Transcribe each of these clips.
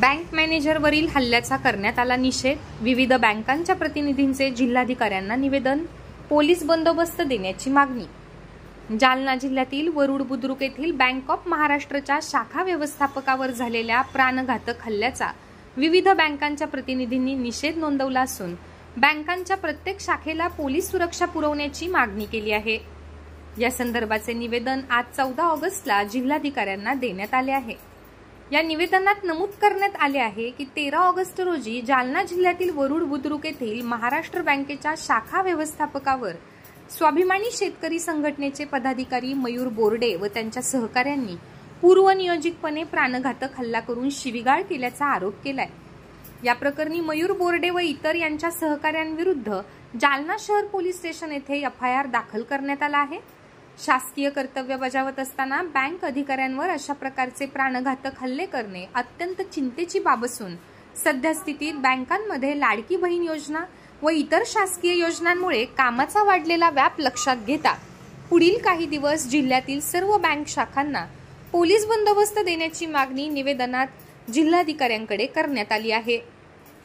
Bank मॅनेजरवरील हल्ल्याचा करण्यात आला निषेध। विविध बँकांच्या प्रतिनिधींचे जिल्हाधिकाऱ्यांना निवेदन। पोलीस बंदोबस्त देण्याची मागणी। जालना जिल्ह्यातील वरुड बुद्रुक येथील बँक ऑफ महाराष्ट्रच्या शाखा व्यवस्थापकावर झालेल्या प्राणघातक हल्ल्याचा विविध बँकांच्या प्रतिनिधींनी निषेध नोंदवला असून बँकांच्या प्रत्येक शाखेला पोलीस सुरक्षा पुरवण्याची मागणी केली आहे। या संदर्भाचे निवेदन आज 14 ऑगस्टला जिल्हाधिकाऱ्यांना देण्यात आले आहे। या निवेदनात नमूद करण्यात आले आहे की 13 ऑगस्ट रोजी जालना जिल्ह्यातील वरुड बुद्रुक येथील महाराष्ट्र बँकेच्या शाखा व्यवस्थापकावर स्वाभिमानी शेतकरी संघटनेचे पदाधिकारी मयूर बोर्डे व त्यांच्या सहकाऱ्यांनी पूर्वनियोजितपणे प्राणघातक हल्ला करून शिवीगाळ केल्याचा आरोप केलाय। या प्रकरणी मयूर बोर्डे व इतर यांच्या सहकाऱ्यांविरुद्ध जालना शहर पोलीस स्टेशन येथे FIR दाखल करण्यात आला आहे। शासकीय कर्तव्य बजावत असताना बँक अधिकाऱ्यांवर अशा प्रकारचे प्राणघातक हल्ले करणे अत्यंत चिंतेची बाब असून सध्या स्थितीत बँकांमध्ये लाडकी बहीण योजना व इतर शासकीय योजनांमुळे कामाचा वाढलेला व्याप लक्षात घेता पुढील काही दिवस जिल्ह्यातील सर्व बँक शाखांना पोलीस बंदोबस्त देण्याची मागणी निवेदनात जिल्हाधिकाऱ्यांकडे करण्यात आली आहे।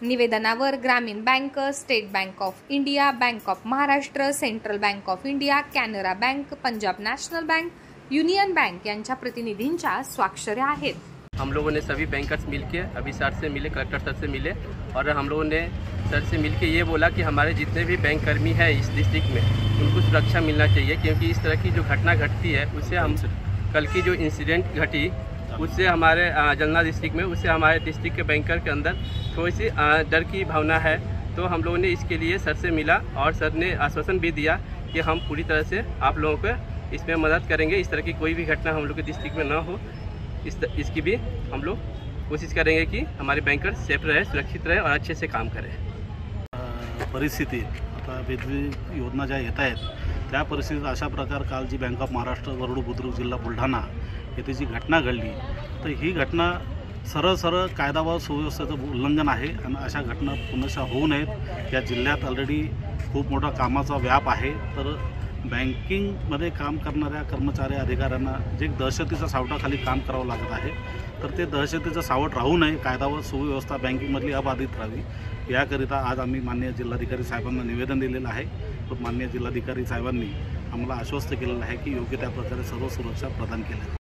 निवेदनावर ग्रामीण bank, state bank of India, bank of Maharashtra, central bank of India, Canara bank, Punjab national bank, union bank यांच्या प्रतिनिधींच्या स्वाक्षऱ्या आहेत। हम लोगों ने सभी बैंकर्स मिलके अभी सर से मिले, कलेक्टर सर से मिले और हम लोगों ने सर से मिलके ये बोला कि हमारे जितने भी बैंक कर्मी हैं इस डिस्ट्रिक्ट में उनको सुरक्षा मिलना चाहिए, क्योंकि इस तरह की जो घटना घटती है उससे हम कल की जो इंसिडेंट घटी उससे हमारे जालना डिस्ट्रिक्ट में उससे हमारे डिस्ट्रिक्ट के बैंकर के अंदर थोड़ी सी डर की भावना है। तो हम लोगों ने इसके लिए सर से मिला और सर ने आश्वासन भी दिया कि हम पूरी तरह से आप लोगों को इसमें मदद करेंगे। इस तरह की कोई भी घटना हम लोग के डिस्ट्रिक्ट में ना हो, इसकी भी हम लोग कोशिश करेंगे कि हमारे बैंकर सेफ रहे, सुरक्षित रहे और अच्छे से काम करें। परिस्थिती आता वेगवेगळी योजना ज्या येत आहेत त्या परिस्थितीत अशा प्रकार काल जी बँक ऑफ महाराष्ट्र वरुड बुद्रुक जिल्हा बुलढाणा येथे जी घटना घडली तर ही घटना सरळ सरळ कायदा व सुव्यवस्थेचं उल्लंघन आहे आणि अशा घटना पुनश्च होऊ नयेत। या जिल्ह्यात ऑलरेडी खूप मोठा कामाचा व्याप आहे, तर बँकिंगमध्ये काम करणाऱ्या कर्मचारी अधिकाऱ्यांना जे दहशतीच्या सावटाखाली काम करावं लागत आहे, तर ते दहशतीचं सावट राहू नये, कायदा व सुव्यवस्था बँकिंगमधली अबाधित राहावी याकरिता आज आम्ही माननीय जिल्हाधिकारी साहेबांना निवेदन दिलेलं आहे। तर माननीय जिल्हाधिकारी साहेबांनी आम्हाला आश्वस्त केलेलं आहे की योग्य त्या प्रकारे सर्व सुरक्षा प्रदान केली।